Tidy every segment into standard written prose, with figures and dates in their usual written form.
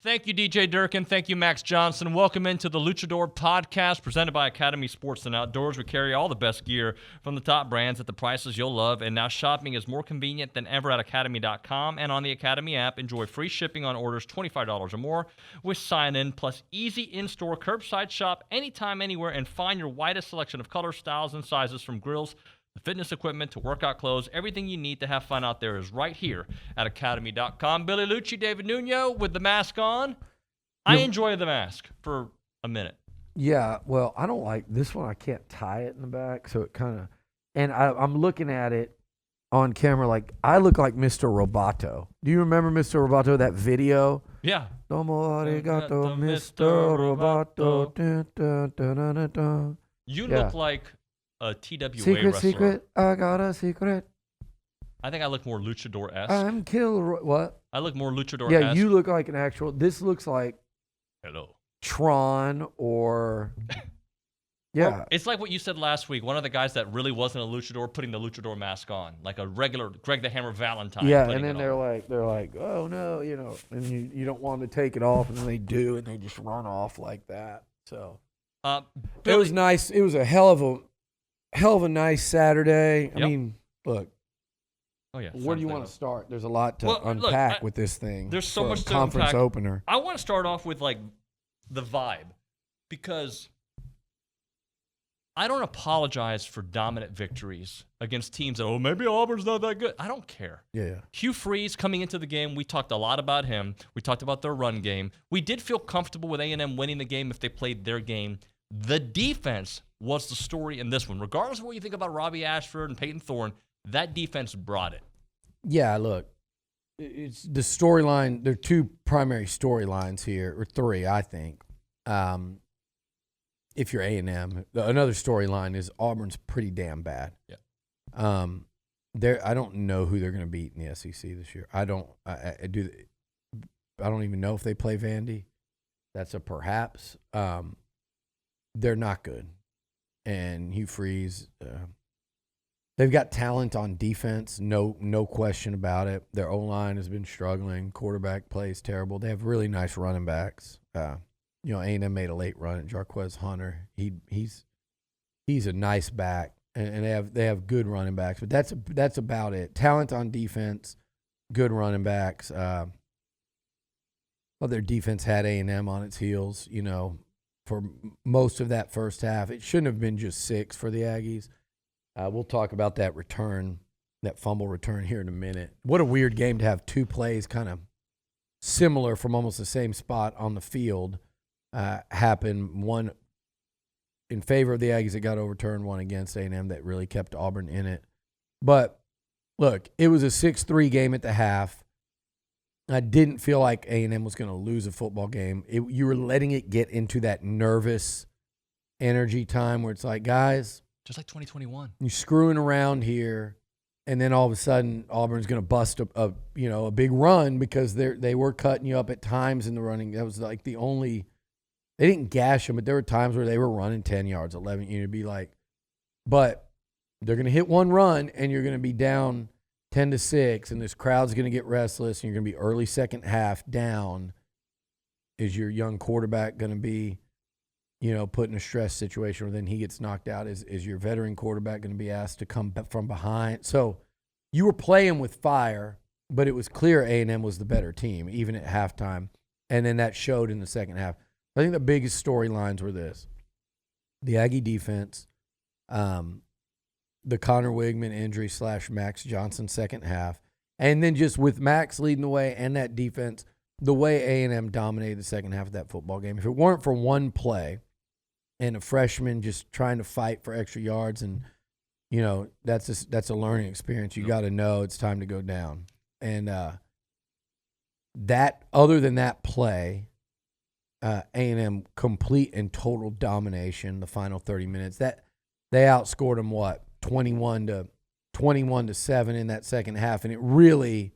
Thank you, DJ Durkin. Thank you, Max Johnson. Welcome into the Loochador Podcast, presented by Academy Sports and Outdoors. We carry all the best gear from the top brands at the prices you'll love, and now shopping is more convenient than ever at Academy.com and on the Academy app. Enjoy free shipping on orders $25 or more with sign-in, plus easy in-store curbside shop anytime, anywhere, and find your widest selection of colors, styles, and sizes from grills, the fitness equipment to workout clothes. Everything you need to have fun out there is right here at Academy.com. Billy Liucci, David Nuño with the mask on. I enjoy the mask for a minute. Yeah, well, I don't like this one. I can't tie it in the back, so it kind of – and I'm looking at it on camera like I look like Mr. Roboto. Do you remember Mr. Roboto, that video? Yeah. Domo arigato, Mr. Roboto. Dun, dun, dun, dun, dun, dun. You look like a TWA secret, wrestler. Secret, I got a secret. I think I look more Luchador-esque. I'm what? I look more Luchador-esque. Yeah, you look like an actual – this looks like hello Tron or – yeah. It's like what you said last week. One of the guys that really wasn't a luchador putting the luchador mask on, like a regular Greg the Hammer Valentine. Yeah, and then they're like, oh no, and you don't want them to take it off, and then they do, and they just run off like that. So it was nice. It was a hell of a nice Saturday. I mean, look. Oh yeah. Where do you want to start? There's a lot to unpack with this thing. There's so much to conference unpack. Opener. I want to start off with like the vibe, because I don't apologize for dominant victories against teams that, maybe Auburn's not that good. I don't care. Yeah. Hugh Freeze coming into the game, we talked a lot about him. We talked about their run game. We did feel comfortable with A&M winning the game if they played their game. The defense was the story in this one. Regardless of what you think about Robbie Ashford and Peyton Thorne, that defense brought it. Yeah, look, it's the storyline. There are two primary storylines here, or three, I think. If you're A&M, another storyline is Auburn's pretty damn bad. Yeah. I don't know who they're going to beat in the SEC this year. I don't even know if they play Vandy. That's a perhaps. They're not good, and Hugh Freeze. They've got talent on defense, no question about it. Their O-line has been struggling. Quarterback plays terrible. They have really nice running backs. A&M made a late run at Jarquez Hunter. He's a nice back, and they have good running backs. But that's about it. Talent on defense, good running backs. Their defense had A&M on its heels, for most of that first half. It shouldn't have been just 6 for the Aggies. We'll talk about that fumble return here in a minute. What a weird game to have two plays kind of similar from almost the same spot on the field happen. One in favor of the Aggies that got overturned, one against A&M that really kept Auburn in it. But, look, it was a 6-3 game at the half. I didn't feel like A&M was going to lose a football game. You were letting it get into that nervous energy time where it's like, guys, just like 2021. You're screwing around here, and then all of a sudden Auburn's going to bust a big run because they were cutting you up at times in the running. That was like the only – they didn't gash them, but there were times where they were running 10 yards, 11. You'd be like – but they're going to hit one run, and you're going to be down 10-6, and this crowd's going to get restless, and you're going to be early second half down. Is your young quarterback going to be – put in a stress situation where then he gets knocked out? Is your veteran quarterback going to be asked to come from behind? So you were playing with fire, but it was clear A&M was the better team, even at halftime. And then that showed in the second half. I think the biggest storylines were this. The Aggie defense, the Connor Wigman injury / Max Johnson second half, and then just with Max leading the way and that defense, the way A&M dominated the second half of that football game. If it weren't for one play and a freshman just trying to fight for extra yards, and that's a learning experience. You got to know it's time to go down. And that, other than that play, A&M complete and total domination the final 30 minutes. That they outscored them 21-7 in that second half, and it really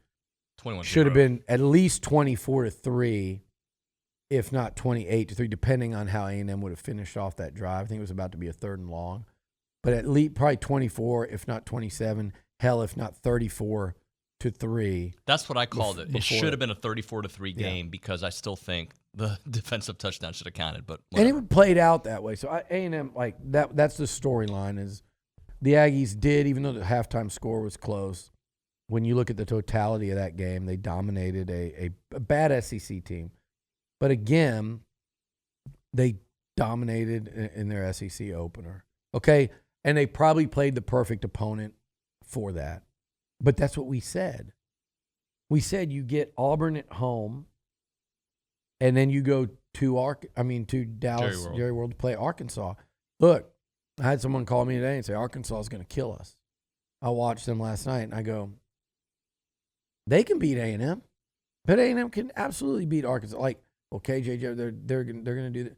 should have been at least 24-3, if not 28-3, depending on how A&M would have finished off that drive. I think it was about to be a 3rd and long. But at least probably 24, if not 27, hell, if not 34 34-3. That's what I called it. It should have been a 34-3 Yeah. game because I still think the defensive touchdown should have counted. But And whatever. it played out that way. So A&M, like that's the storyline is the Aggies did, even though the halftime score was close, when you look at the totality of that game, they dominated a bad SEC team. But again, they dominated in their SEC opener. Okay? And they probably played the perfect opponent for that. But that's what we said. We said you get Auburn at home, and then you go to Dallas Jerry World to play Arkansas. Look, I had someone call me today and say Arkansas is going to kill us. I watched them last night, and I go, they can beat A&M, but A&M can absolutely beat Arkansas. Like, okay, JJ, they're going to do that.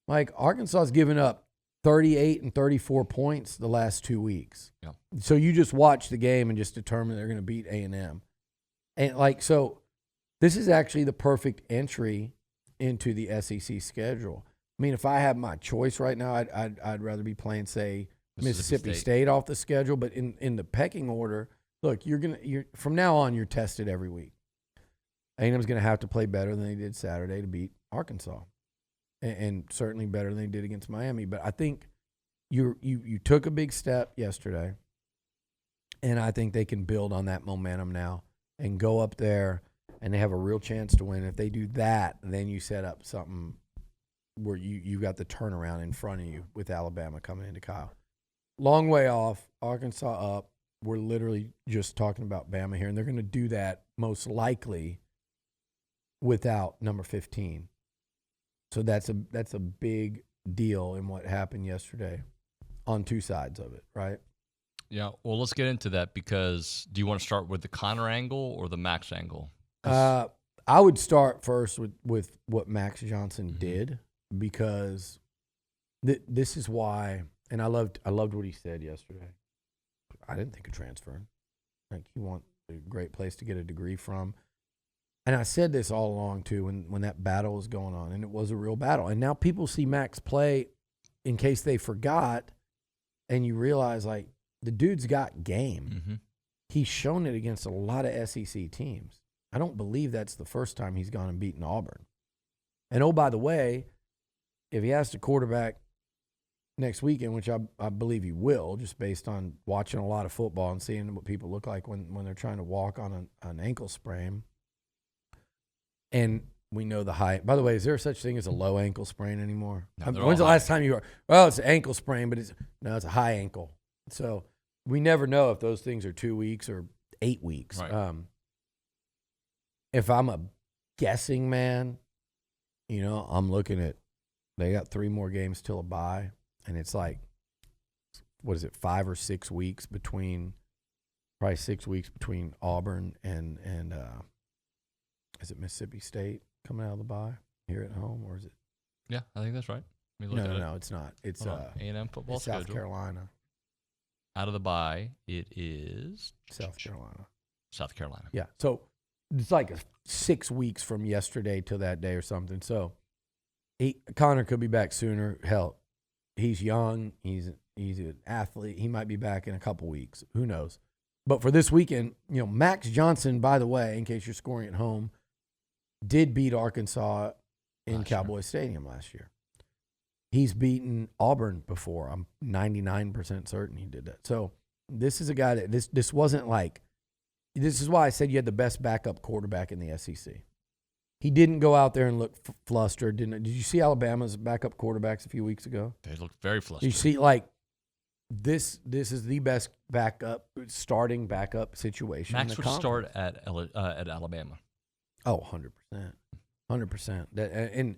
Like, Arkansas has given up 38 and 34 points the last 2 weeks. Yeah. So you just watch the game and just determine they're going to beat A&M. And, like, so this is actually the perfect entry into the SEC schedule. I mean, if I have my choice right now, I'd rather be playing, say, Mississippi State off the schedule. But in the pecking order, look, you're from now on, you're tested every week. A&M's going to have to play better than they did Saturday to beat Arkansas, and certainly better than they did against Miami. But I think you took a big step yesterday, and I think they can build on that momentum now and go up there, and they have a real chance to win. If they do that, then you set up something where you got the turnaround in front of you with Alabama coming into Kyle. Long way off, Arkansas up. We're literally just talking about Bama here, and they're going to do that most likely without number 15. So that's a big deal in what happened yesterday on two sides of it, right? Yeah, well, let's get into that because do you want to start with the Connor angle or the Max angle? I would start first with what Max Johnson did because this is why, and I loved what he said yesterday. I didn't think of transferring. Like, you want a great place to get a degree from. And I said this all along, too, when that battle was going on, and it was a real battle. And now people see Max play in case they forgot, and you realize, like, the dude's got game. Mm-hmm. He's shown it against a lot of SEC teams. I don't believe that's the first time he's gone and beaten Auburn. And, oh, by the way, if he has to quarterback next weekend, which I believe he will, just based on watching a lot of football and seeing what people look like when they're trying to walk on an ankle sprain. And we know the high. By the way, is there such thing as a low ankle sprain anymore? No, when's the last time you heard, well, it's an ankle sprain, but it's a high ankle. So we never know if those things are 2 weeks or 8 weeks. Right. If I'm a guessing man, I'm looking at they got 3 more games till a bye, and it's like, what is it, 5 or 6 weeks between, probably 6 weeks between Auburn and is it Mississippi State coming out of the bye here at home, or is it? Yeah, I think that's right. Let me look at it. No, it's not. It's A&M football it's schedule. South Carolina. Out of the bye, it is South Carolina. South Carolina. Yeah, so it's like 6 weeks from yesterday till that day or something. So Connor could be back sooner. Hell, he's young. He's an athlete. He might be back in a couple weeks. Who knows? But for this weekend, Max Johnson, by the way, in case you're scoring at home, did beat Arkansas in Cowboy Stadium last year. He's beaten Auburn before. I'm 99% certain he did that. So this is a guy that this wasn't like – this is why I said you had the best backup quarterback in the SEC. He didn't go out there and look flustered. Did you see Alabama's backup quarterbacks a few weeks ago? They looked very flustered. You see, this is the best starting backup situation. Max in the would start at Alabama. Oh, 100%. 100%. And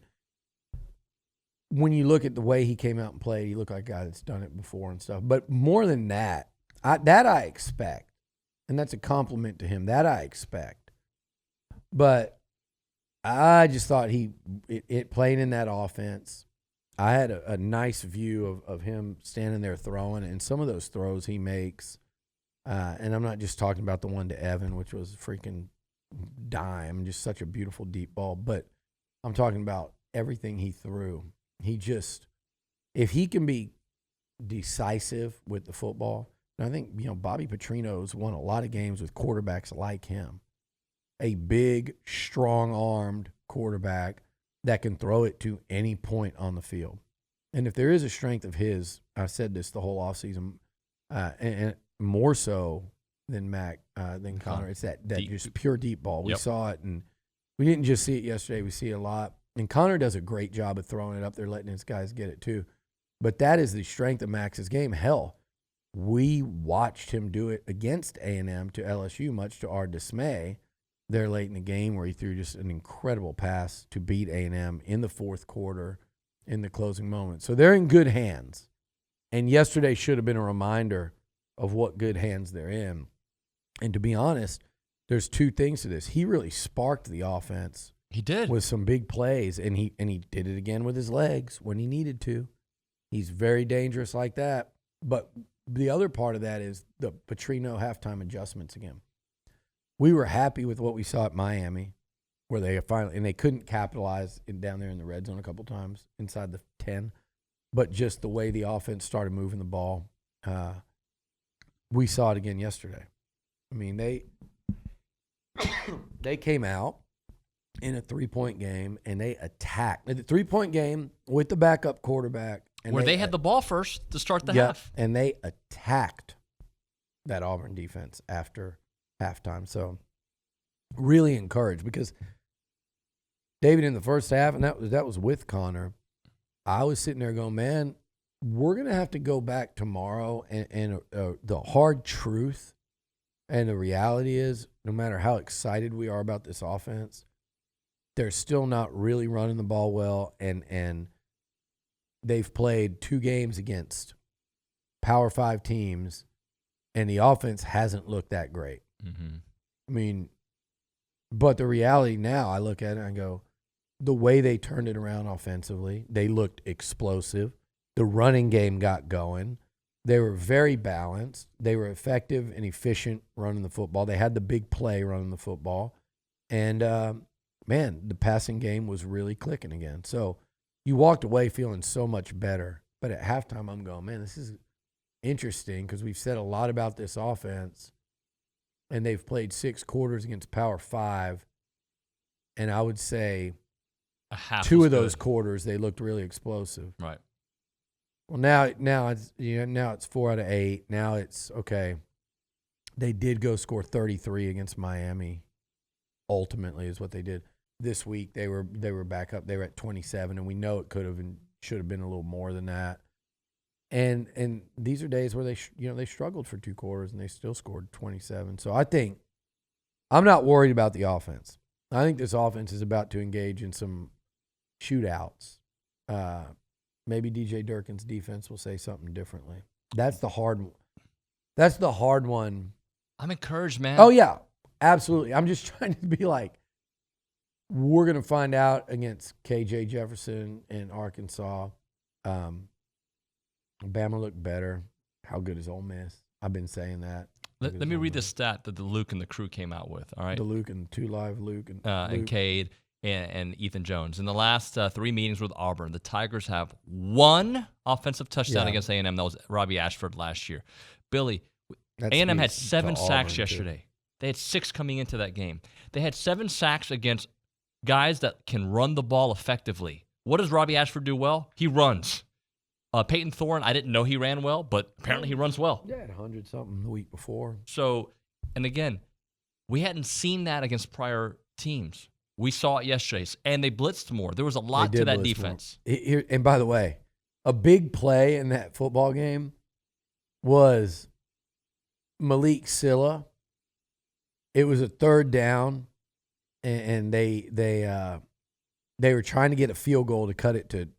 when you look at the way he came out and played, he looked like a guy that's done it before and stuff. But more than that, I expect. And that's a compliment to him. That I expect. But I just thought it playing in that offense, I had a nice view of him standing there throwing, and some of those throws he makes, and I'm not just talking about the one to Evan, which was a freaking dime, just such a beautiful deep ball, but I'm talking about everything he threw. He just, if he can be decisive with the football, And I think, Bobby Petrino's won a lot of games with quarterbacks like him. A big, strong-armed quarterback that can throw it to any point on the field. And if there is a strength of his, I said this the whole offseason, and more so than Connor, it's that just pure deep ball. We saw it, and we didn't just see it yesterday. We see it a lot. And Connor does a great job of throwing it up there, letting his guys get it too. But that is the strength of Max's game. Hell, we watched him do it against A&M to LSU, much to our dismay, there late in the game, where he threw just an incredible pass to beat A&M in the fourth quarter in the closing moment. So they're in good hands. And yesterday should have been a reminder of what good hands they're in. And to be honest, there's two things to this. He really sparked the offense. He did. With some big plays, and he did it again with his legs when he needed to. He's very dangerous like that. But the other part of that is the Petrino halftime adjustments again. We were happy with what we saw at Miami, where they couldn't capitalize down there in the red zone a couple times inside the 10, but just the way the offense started moving the ball, we saw it again yesterday. I mean, they came out in a 3-point game, and they attacked. The 3-point game with the backup quarterback. And where they had the ball first to start the half. And they attacked that Auburn defense after halftime. So really encouraged, because David, in the first half, and that was with Connor, I was sitting there going, man, we're going to have to go back tomorrow, and the hard truth and the reality is, no matter how excited we are about this offense, they're still not really running the ball well, and they've played 2 games against Power 5 teams, and the offense hasn't looked that great. Mm-hmm. I mean, but the reality now, I look at it and I go, the way they turned it around offensively, they looked explosive. The running game got going. They were very balanced. They were effective and efficient running the football. They had the big play running the football. And, man, the passing game was really clicking again. So you walked away feeling so much better. But at halftime, I'm going, man, this is interesting, because we've said a lot about this offense, and they've played 6 quarters against Power 5. And I would say 2 of those quarters, they looked really explosive. Right. Well, now it's 4 out of 8. Now it's okay. They did go score 33 against Miami. Ultimately, is what they did. This week they were back up. They were at 27, and we know it could have and should have been a little more than that. And these are days where they struggled for 2 quarters and they still scored 27. So I think I'm not worried about the offense. I think this offense is about to engage in some shootouts. Maybe DJ Durkin's defense will say something differently. That's the hard one. I'm encouraged, man. Oh, yeah, absolutely. I'm just trying to be like, we're going to find out against KJ Jefferson in Arkansas. Bama looked better. How good is Ole Miss? I've been saying that. Let me read the stat that the Luke and the crew came out with, all right? The Luke and 2 Live Luke. And Cade and Ethan Jones. In the last 3 meetings with Auburn, the Tigers have 1 offensive touchdown against A&M. That was Robbie Ashford last year. Billy, A&M had 7 sacks yesterday. They had 6 coming into that game. They had 7 sacks against guys that can run the ball effectively. What does Robbie Ashford do well? He runs. Peyton Thorne, I didn't know he ran well, but apparently he runs well. Yeah, 100-something the week before. So, and again, we hadn't seen that against prior teams. We saw it yesterday, and they blitzed more. There was a lot to that defense. And by the way, a big play in that football game was Malik Silla. It was a 3rd down, and they were trying to get a field goal to cut it to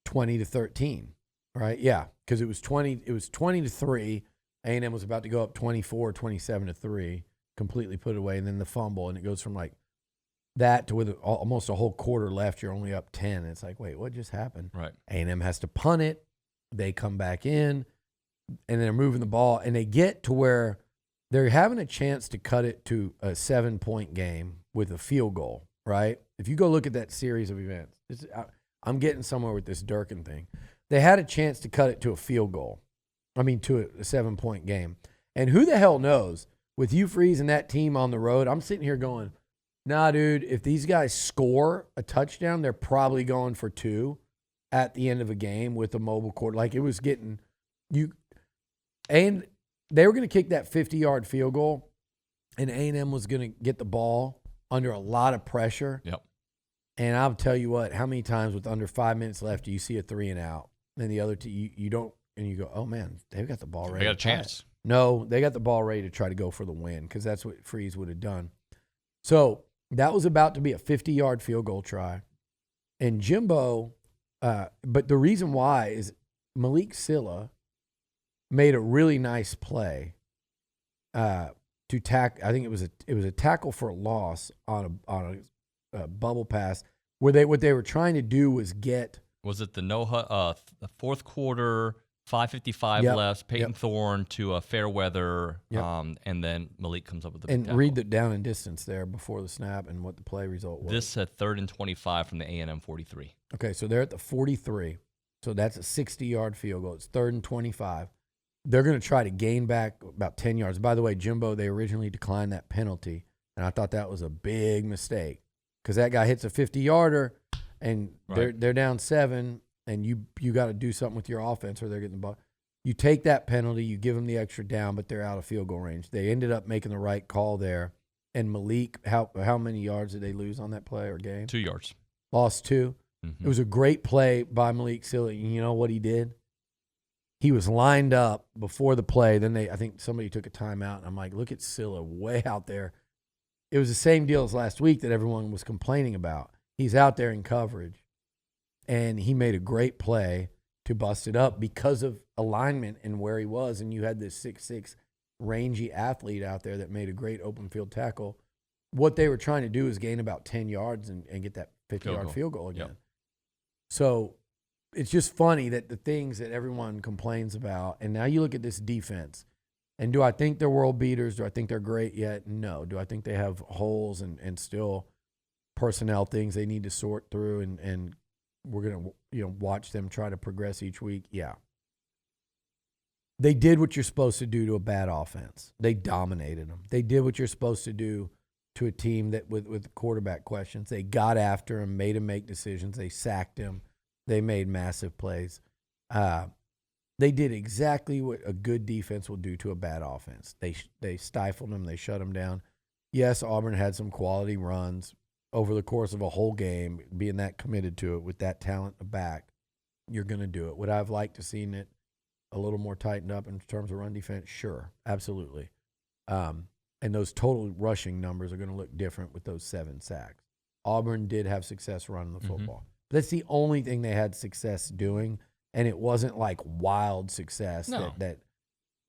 20-13, right? Yeah, because it was 20-3. A&M was about to go up 24, 27-3, completely put it away, and then the fumble, and it goes from like that to with almost a whole quarter left, you're only up 10. It's like, wait, what just happened? Right. A&M has to punt it. They come back in, and they're moving the ball, and they get to where they're having a chance to cut it to a 7-point game with a field goal, right? If you go look at that series of events, I'm getting somewhere with this Durkin thing. They had a chance to cut it to a field goal, to a 7-point game. And who the hell knows? With you freezing that team on the road, I'm sitting here going, nah, dude, if these guys score a touchdown, they're probably going for 2 at the end of a game with a mobile quarter. Like, it was getting you. And they were going to kick that 50-yard field goal, and A&M was going to get the ball under a lot of pressure. Yep. And I'll tell you what, how many times with under 5 minutes left do you see a 3 and out? And the other two, you don't, and you go, oh, man, they've got the ball ready. They got a chance. No, they got the ball ready to try to go for the win because that's what Freeze would have done. So that was about to be a 50-yard field goal try. And Jimbo, but the reason why is Malik Silla made a really nice play to tackle. I think it was a tackle for a loss on a bubble pass where what they were trying to do was get. Was it the fourth quarter, 5:55 left, Peyton Thorne to a Fairweather, and then Malik comes up with the big tackle. Read the down and distance there before the snap and what the play result was. This at 3rd and 25 from the A&M 43. Okay, so they're at the 43. So that's a 60-yard field goal. It's 3rd and 25. They're going to try to gain back about 10 yards. By the way, Jimbo, they originally declined that penalty, and I thought that was a big mistake because that guy hits a 50-yarder, and they're down 7, and you got to do something with your offense or they're getting the ball. You take that penalty, you give them the extra down, but they're out of field goal range. They ended up making the right call there. And Malik, how many yards did they lose on that play or game? 2 yards. Lost 2. Mm-hmm. It was a great play by Malik Silla. You know what he did? He was lined up before the play. Then I think somebody took a timeout, and I'm like, look at Silla way out there. It was the same deal as last week that everyone was complaining about. He's out there in coverage, and he made a great play to bust it up because of alignment and where he was. And you had this 6'6", rangy athlete out there that made a great open field tackle. What they were trying to do is gain about 10 yards and get that 50-yard field goal again. Yep. So it's just funny that the things that everyone complains about, and now you look at this defense, and do I think they're world beaters? Do I think they're great yet? No. Do I think they have holes and still personnel things they need to sort through and we're going to watch them try to progress each week? Yeah. They did what you're supposed to do to a bad offense. They dominated them. They did what you're supposed to do to a team that with quarterback questions. They got after him, made him make decisions. They sacked him. They made massive plays. They did exactly what a good defense will do to a bad offense. They stifled them. They shut them down. Yes, Auburn had some quality runs over the course of a whole game. Being that committed to it with that talent back, you're going to do it. Would I have liked to seen it a little more tightened up in terms of run defense? Sure, absolutely. And those total rushing numbers are going to look different with those 7 sacks. Auburn did have success running the football. But that's the only thing they had success doing, and it wasn't like wild success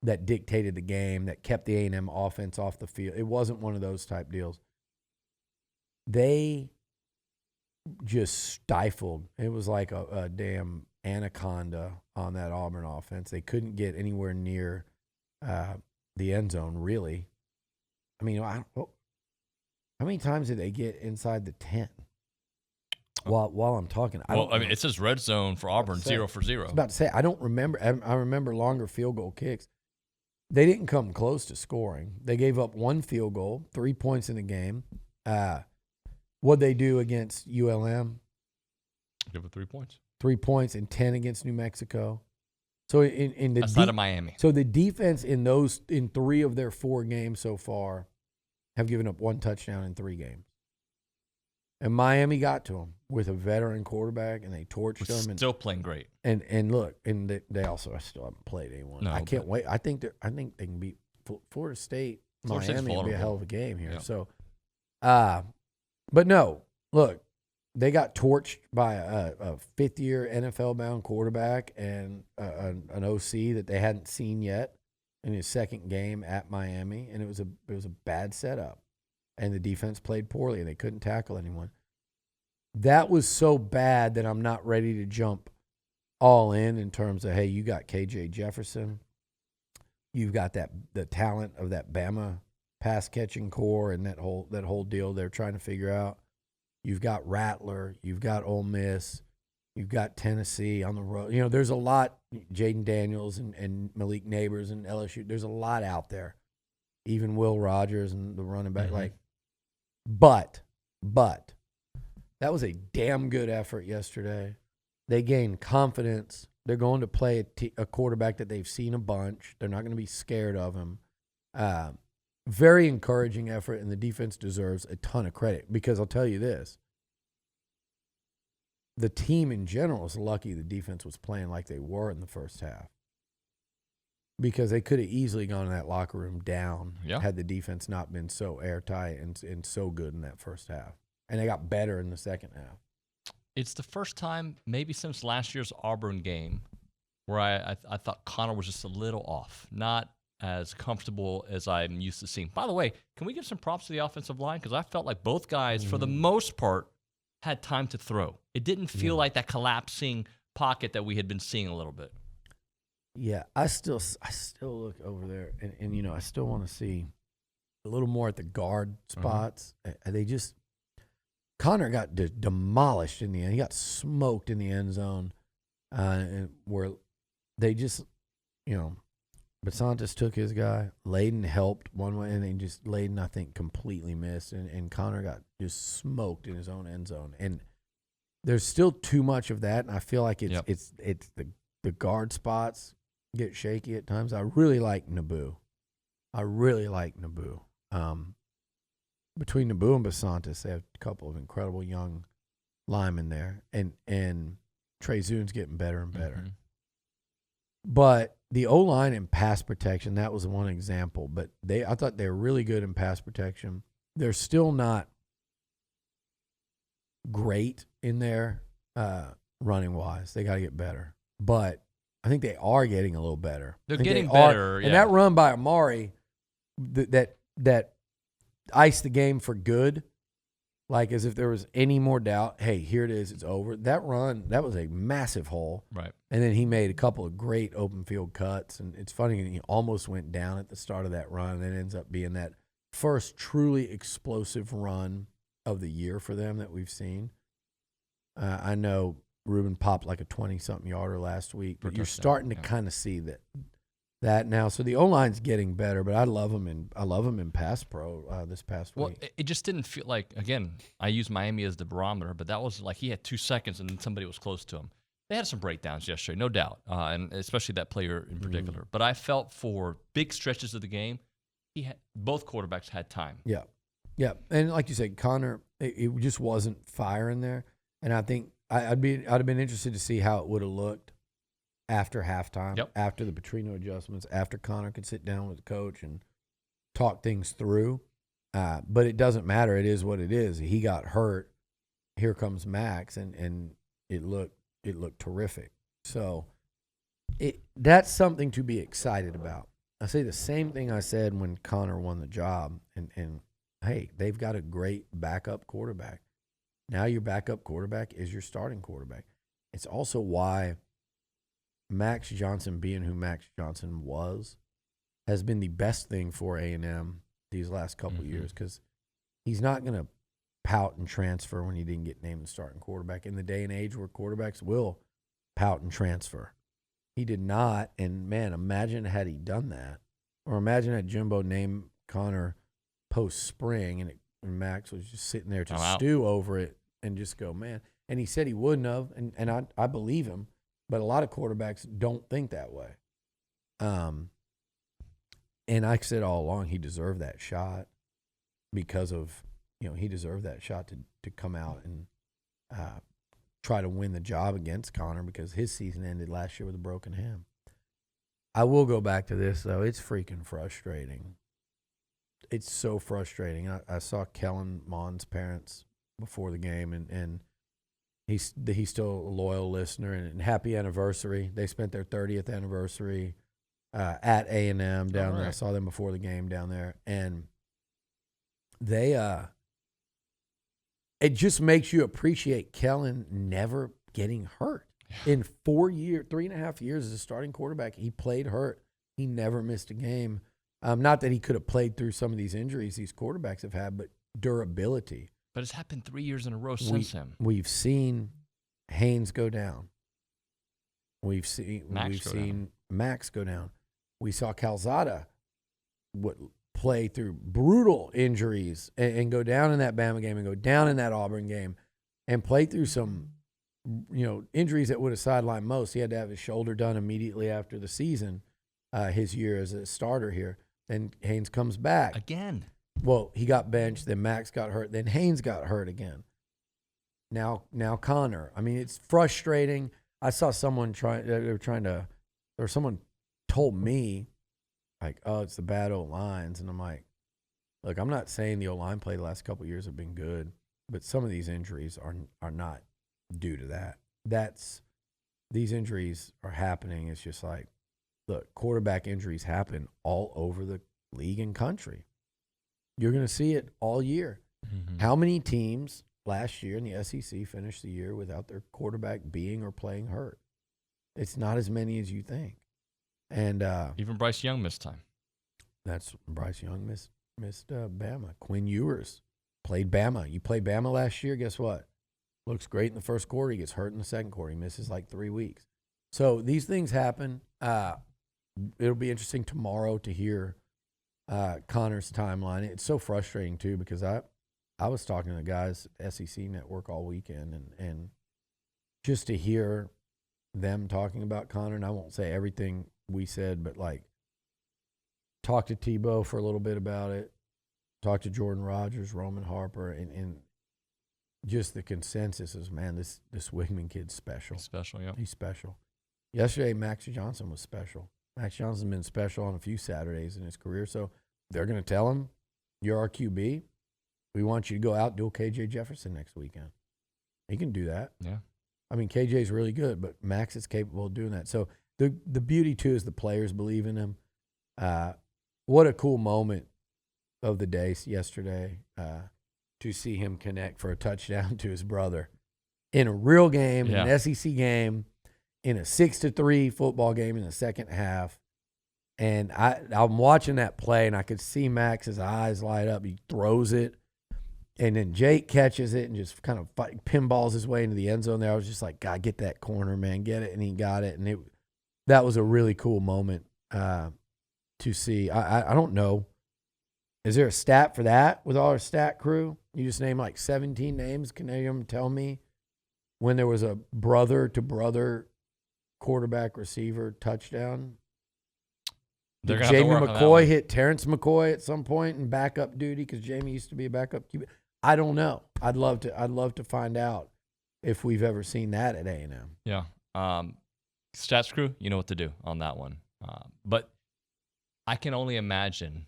that dictated the game, that kept the A&M offense off the field. It wasn't one of those type deals. They just stifled. It was like a damn anaconda on that Auburn offense. They couldn't get anywhere near the end zone, really. I mean, how many times did they get inside the 10? While I'm talking, it says red zone for Auburn, 0 for 0. I was about to say, I don't remember. I remember longer field goal kicks. They didn't come close to scoring. They gave up 1 field goal, 3 points in the game. What'd they do against ULM? Give it 3 points. 3 points and 10 against New Mexico. So in the outside of Miami. So the defense in 3 of their 4 games so far have given up 1 touchdown in 3 games. And Miami got to them with a veteran quarterback, and they torched them. Still playing great. And look, and they also still haven't played anyone. No, I can't wait. I think they can beat Florida State. Miami will be a hell of a game here. Yeah. So, but no, look, they got torched by a 5th-year NFL-bound quarterback and an OC that they hadn't seen yet in his 2nd game at Miami, and it was a bad setup. And the defense played poorly, and they couldn't tackle anyone. That was so bad that I'm not ready to jump all in terms of, hey, you got KJ Jefferson. You've got the talent of that Bama pass-catching core and that whole deal they're trying to figure out. You've got Rattler. You've got Ole Miss. You've got Tennessee on the road. You know, there's a lot. Jaden Daniels and Malik Neighbors and LSU. There's a lot out there. Even Will Rogers and the running back. But that was a damn good effort yesterday. They gained confidence. They're going to play a quarterback that they've seen a bunch. They're not going to be scared of him. Very encouraging effort, and the defense deserves a ton of credit because I'll tell you this. The team in general is lucky the defense was playing like they were in the first half because they could have easily gone in that locker room down had the defense not been so airtight and so good in that first half. And they got better in the second half. It's the first time maybe since last year's Auburn game where I thought Connor was just a little off, not as comfortable as I'm used to seeing. By the way, can we give some props to the offensive line? Because I felt like both guys, for the most part, had time to throw. It didn't feel like that collapsing pocket that we had been seeing a little bit. Yeah, I still look over there, and you know, I still want to see a little more at the guard spots. They just Connor got demolished in the end. He got smoked in the end zone, and where they just, you know, Basantis took his guy. Layden helped one way, and then just Layden, I think, completely missed, and Connor got just smoked in his own end zone. And there's still too much of that, and I feel like it's the guard spots get shaky at times. I really like Naboo. Between Naboo and Basantis, they have a couple of incredible young linemen there, and Trey Zune's getting better and better. But the O-line and pass protection, that was one example. But I thought they were really good in pass protection. They're still not great in there running-wise. They got to get better. But I think they are getting a little better. They're getting better, And that run by Amari that iced the game for good, like as if there was any more doubt, hey, here it is, it's over. That run, that was a massive hole. Right. And then he made a couple of great open field cuts. And it's funny, he almost went down at the start of that run, and then ends up being that first truly explosive run of the year for them that we've seen. I know Ruben popped like a 20-something yarder last week, but you're starting to kind of see that now. So the O-line's getting better, but I love him in pass pro this past week. Well, it just didn't feel like, again, I use Miami as the barometer, but that was like he had 2 seconds and then somebody was close to him. They had some breakdowns yesterday, no doubt, and especially that player in particular. But I felt for big stretches of the game, both quarterbacks had time. Yeah. And like you said, Connor, it just wasn't fire in there. And I think I'd have been interested to see how it would have looked after halftime, after the Petrino adjustments, after Connor could sit down with the coach and talk things through. But it doesn't matter. It is what it is. He got hurt. Here comes Max, and it looked terrific. So that's something to be excited about. I say the same thing I said when Connor won the job, and hey, they've got a great backup quarterback. Now your backup quarterback is your starting quarterback. It's also why Max Johnson, being who Max Johnson was, has been the best thing for A&M these last couple years, because he's not going to pout and transfer when he didn't get named the starting quarterback in the day and age where quarterbacks will pout and transfer. He did not, and man, imagine had he done that, or imagine had Jimbo named Connor post-spring and Max was just sitting there to stew over it and just go, man. And he said he wouldn't have, and I believe him, but a lot of quarterbacks don't think that way. And I said all along he deserved that shot because of, he deserved that shot to come out and try to win the job against Connor, because his season ended last year with a broken hand. I will go back to this, though. It's freaking frustrating. It's so frustrating. I saw Kellen Mond's parents before the game, and he's still a loyal listener, and happy anniversary. They spent their 30th anniversary at A&M down there. I saw them before the game down there, and they it just makes you appreciate Kellen never getting hurt. In 3.5 years as a starting quarterback, he played hurt. He never missed a game. Not that he could have played through some of these injuries these quarterbacks have had, but durability. But it's happened 3 years in a row since him. We've seen Haynes go down. We've seen Max go down. We saw Calzada play through brutal injuries and go down in that Bama game and go down in that Auburn game and play through some, injuries that would have sidelined most. He had to have his shoulder done immediately after the season, his year as a starter here. Then Haynes comes back. Again. Well, he got benched, then Max got hurt, then Haynes got hurt again. Now Connor. I mean, it's frustrating. I saw someone someone told me, like, oh, it's the bad O-lines. And I'm like, look, I'm not saying the O-line play the last couple of years have been good, but some of these injuries are not due to that. These injuries are happening. It's just like, look, quarterback injuries happen all over the league and country. You're going to see it all year. Mm-hmm. How many teams last year in the SEC finished the year without their quarterback being or playing hurt? It's not as many as you think. And even Bryce Young missed time. That's Bryce Young missed Bama. Quinn Ewers played Bama. You played Bama last year, guess what? Looks great in the first quarter. He gets hurt in the second quarter. He misses like 3 weeks. So these things happen. It'll be interesting tomorrow to hear Connor's timeline. It's so frustrating, too, because I was talking to the guys at SEC Network all weekend, and just to hear them talking about Connor, and I won't say everything we said, but like talk to Tebow for a little bit about it, talk to Jordan Rogers, Roman Harper, and just the consensus is, man, this Wigman kid's special. He's special, yeah. He's special. Yesterday, Max Johnson was special. Max Johnson's been special on a few Saturdays in his career, so they're going to tell him, you're our QB. We want you to go out and duel KJ Jefferson next weekend. He can do that. Yeah. I mean, KJ's really good, but Max is capable of doing that. So the beauty, too, is the players believe in him. What a cool moment of the day yesterday to see him connect for a touchdown to his brother in a real game, in an SEC game, in a 6-3 football game in the second half. And I'm watching that play, and I could see Max's eyes light up. He throws it, and then Jake catches it and just kind of pinballs his way into the end zone there. I was just like, God, get that corner, man. Get it. And he got it. And that was a really cool moment to see. I don't know. Is there a stat for that with all our stat crew? You just name like 17 names. Can any of them tell me when there was a brother-to-brother quarterback receiver touchdock? Did Jamie McCoy hit Terrence McCoy at some point in backup duty because Jamie used to be a backup QB? I don't know. I'd love to find out if we've ever seen that at A&M. Yeah. Stats crew, you know what to do on that one. But I can only imagine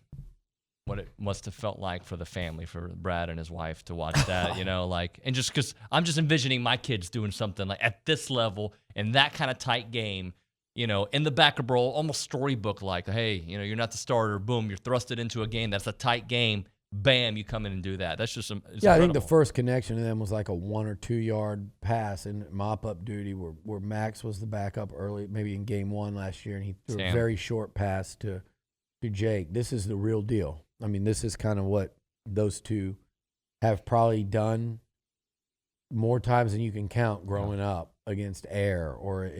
what it must have felt like for the family, for Brad and his wife to watch that, and just because I'm just envisioning my kids doing something like at this level in that kind of tight game, in the backup role, almost storybook-like. Hey, you're not the starter. Boom, you're thrusted into a game that's a tight game. Bam, you come in and do that. That's just incredible. I think the first connection to them was like a 1 or 2 yard pass in mop-up duty where Max was the backup early, maybe in game 1 last year, and he threw a very short pass to Jake. This is the real deal. I mean, this is kind of what those two have probably done more times than you can count growing up against air or,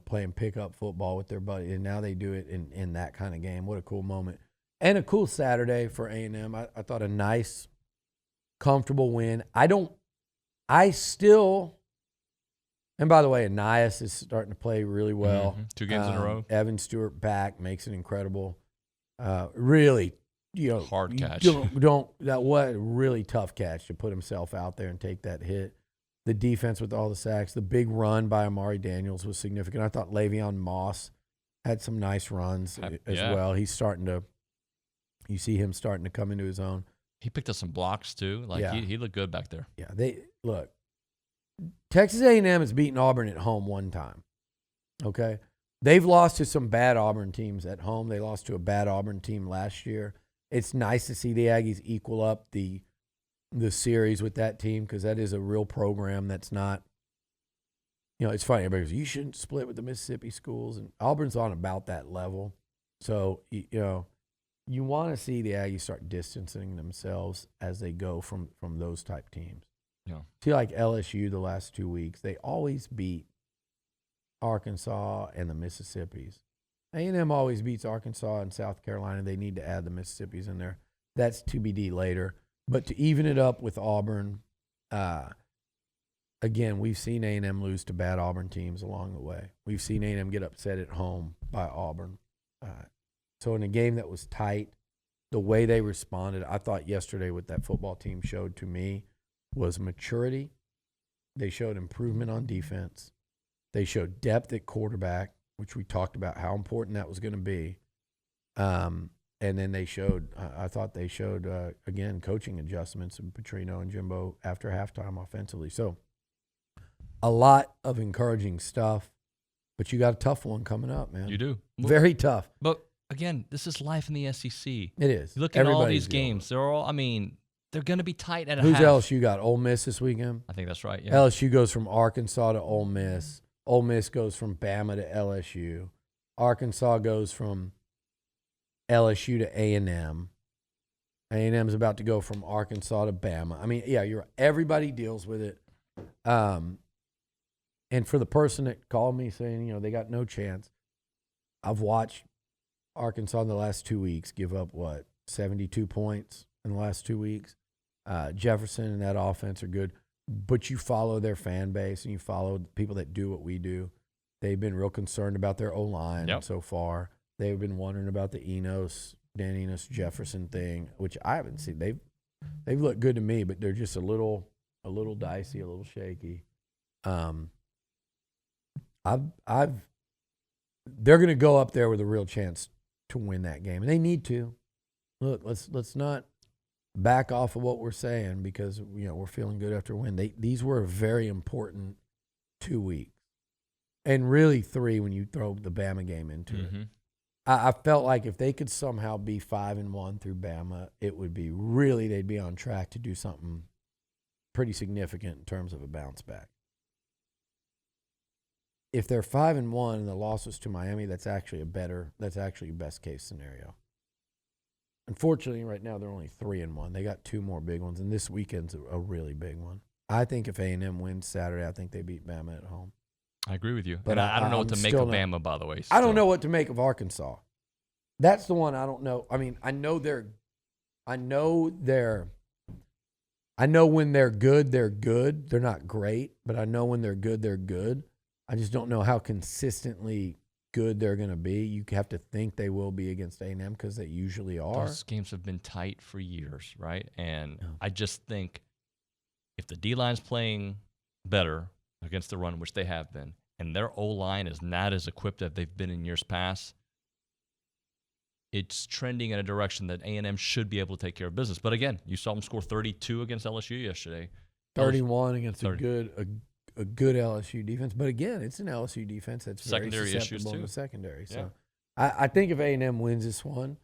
playing pickup football with their buddy. And now they do it in that kind of game. What a cool moment. And a cool Saturday for A&M. I thought a nice, comfortable win. And by the way, Anias is starting to play really well. Mm-hmm. 2 games in a row. Evan Stewart back makes it incredible. Really, hard catch. What a really tough catch to put himself out there and take that hit. The defense with all the sacks, the big run by Amari Daniels was significant. I thought Le'Veon Moss had some nice runs as well. He's you see him starting to come into his own. He picked up some blocks too. He looked good back there. Yeah, Texas A&M has beaten Auburn at home one time. Okay, they've lost to some bad Auburn teams at home. They lost to a bad Auburn team last year. It's nice to see the Aggies equal up the series with that team because that is a real program that's not, it's funny. Everybody goes, you shouldn't split with the Mississippi schools. And Auburn's on about that level. So, you want to see the Aggies start distancing themselves as they go from those type teams. Yeah. See, like LSU the last 2 weeks, they always beat Arkansas and the Mississippis. A&M always beats Arkansas and South Carolina. They need to add the Mississippis in there. That's TBD later. But to even it up with Auburn, again, we've seen A&M lose to bad Auburn teams along the way. We've seen A&M get upset at home by Auburn. So in a game that was tight, the way they responded, I thought yesterday what that football team showed to me was maturity. They showed improvement on defense. They showed depth at quarterback, which we talked about how important that was going to be. And then they showed, I thought they showed, again, coaching adjustments in Petrino and Jimbo after halftime offensively. So a lot of encouraging stuff, but you got a tough one coming up, man. You do. Very tough. But, again, this is life in the SEC. It is. You look at all these games. They're all, I mean, they're going to be tight at a half. Who's LSU got? Ole Miss this weekend? I think that's right, yeah. LSU goes from Arkansas to Ole Miss. Ole Miss goes from Bama to LSU. Arkansas goes from LSU to A&M. A&M's about to go from Arkansas to Bama. I mean, yeah, everybody deals with it. And for the person that called me saying, they got no chance, I've watched Arkansas in the last 2 weeks give up, 72 points in the last 2 weeks. Jefferson and that offense are good. But you follow their fan base and you follow the people that do what we do. They've been real concerned about their O-line so far. They've been wondering about the Dan Enos Jefferson thing, which I haven't seen. They've looked good to me, but they're just a little dicey, a little shaky. They're going to go up there with a real chance to win that game, and they need to. Look, let's not back off of what we're saying because we're feeling good after a win. These were a very important 2 weeks, and really 3 when you throw the Bama game into it. I felt like if they could somehow be 5-1 through Bama, it would be they'd be on track to do something pretty significant in terms of a bounce back. If they're 5-1 and the losses to Miami, that's actually a best case scenario. Unfortunately, right now they're only 3-1. They got 2 more big ones, and this weekend's a really big one. I think if A&M wins Saturday, I think they beat Bama at home. I agree with you. But I don't know what to make of Bama, by the way. I don't know what to make of Arkansas. That's the one I don't know. I mean, I know when they're good, they're good. They're not great, but I know when they're good, they're good. I just don't know how consistently good they're going to be. You have to think they will be against A&M because they usually are. Those games have been tight for years, right? And I just think if the D-line's playing better against the run, which they have been, and their O-line is not as equipped as they've been in years past, it's trending in a direction that A&M should be able to take care of business. But again, you saw them score 32 against LSU yesterday. 31 against a good LSU defense. But again, it's an LSU defense that's very susceptible in the secondary. So I think if A&M wins this one,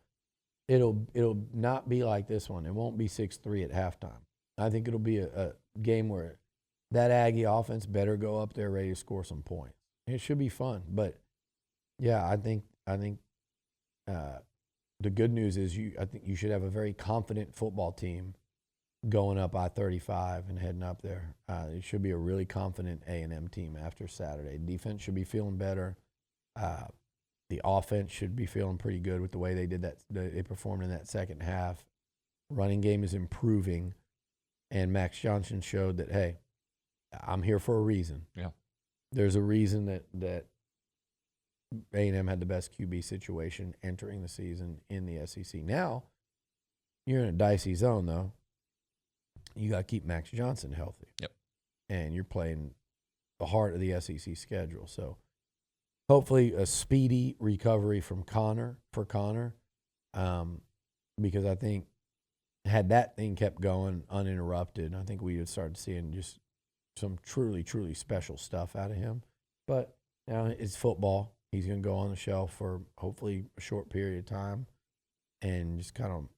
it'll not be like this one. It won't be 6-3 at halftime. I think it'll be a game where that Aggie offense better go up there ready to score some points. It should be fun. But yeah, I think the good news is I think you should have a very confident football team going up I-35 and heading up there. It should be a really confident A&M team after Saturday. Defense should be feeling better. The offense should be feeling pretty good with the way they did that. They performed in that second half. Running game is improving, and Max Johnson showed that, hey, I'm here for a reason. Yeah, there's a reason that A&M had the best QB situation entering the season in the SEC. Now, you're in a dicey zone, though. You got to keep Max Johnson healthy. Yep. And you're playing the heart of the SEC schedule. So hopefully a speedy recovery for Connor, because I think had that thing kept going uninterrupted, I think we would start seeing just some truly, truly special stuff out of him. But now it's football. He's going to go on the shelf for hopefully a short period of time and just kind of,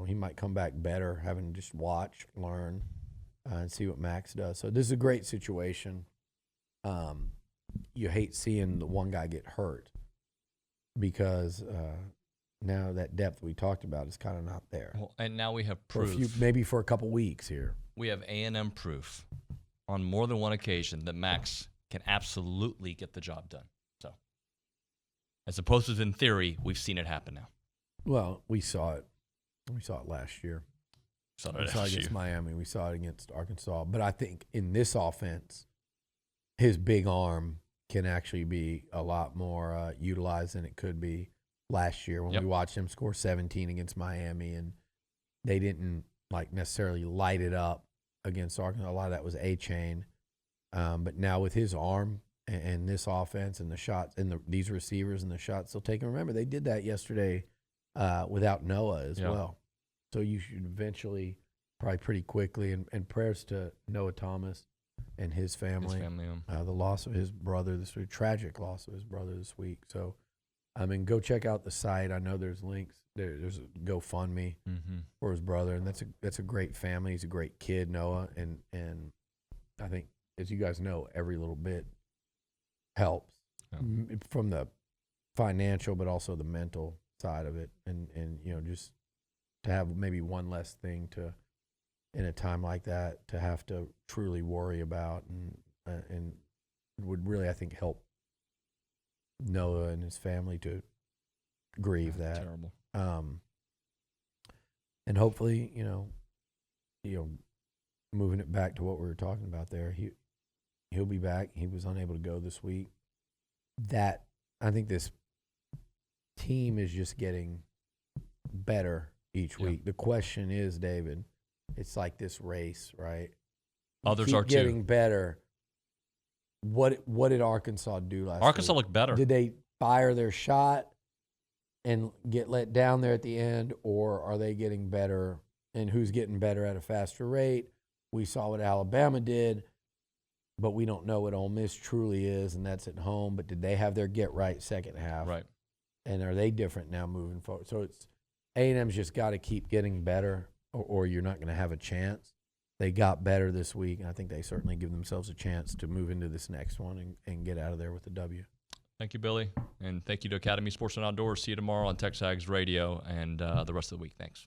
he might come back better, having to just watch, learn, and see what Max does. So this is a great situation. You hate seeing the one guy get hurt because now that depth we talked about is kind of not there. Well, and now we have proof. Maybe for a couple weeks here. we have A&M proof on more than one occasion that Max can absolutely get the job done. So, as opposed to in theory, we've seen it happen now. Well, we saw it. We saw it last year. We saw it against Miami. We saw it against Arkansas. But I think in this offense, his big arm can actually be a lot more utilized than it could be last year when we watched him score 17 against Miami, and they didn't necessarily light it up against Arkansas. A lot of that was A-chain. But now with his arm and this offense and the shots and these receivers and the shots they'll take. And remember, they did that yesterday without Noah as well. So you should eventually, probably pretty quickly, and prayers to Noah Thomas and his family. The loss of his brother this week, tragic loss of his brother this week. So, I mean, go check out the site. I know there's links. There's a GoFundMe for his brother, and that's a great family. He's a great kid, Noah, and I think, as you guys know, every little bit helps from the financial, but also the mental side of it, and just to have maybe one less thing to, in a time like that, to have to truly worry about, and would really, I think, help Noah and his family to grieve that. Terrible. And hopefully, moving it back to what we were talking about there, he'll be back. He was unable to go this week. I think this team is just getting better each week. The question is, David, it's like this race, right? Others keep are getting too. better. What did Arkansas do last week? Arkansas looked better. Did they fire their shot and get let down there at the end, or are they getting better? And who's getting better at a faster rate? We saw what Alabama did, but we don't know what Ole Miss truly is, and that's at home. But did they have their get-right second half? Right. And are they different now moving forward? So it's A&M's just got to keep getting better, or you're not going to have a chance. They got better this week, and I think they certainly give themselves a chance to move into this next one and get out of there with a W. Thank you, Billy. And thank you to Academy Sports and Outdoors. See you tomorrow on TexAgs Radio and the rest of the week. Thanks.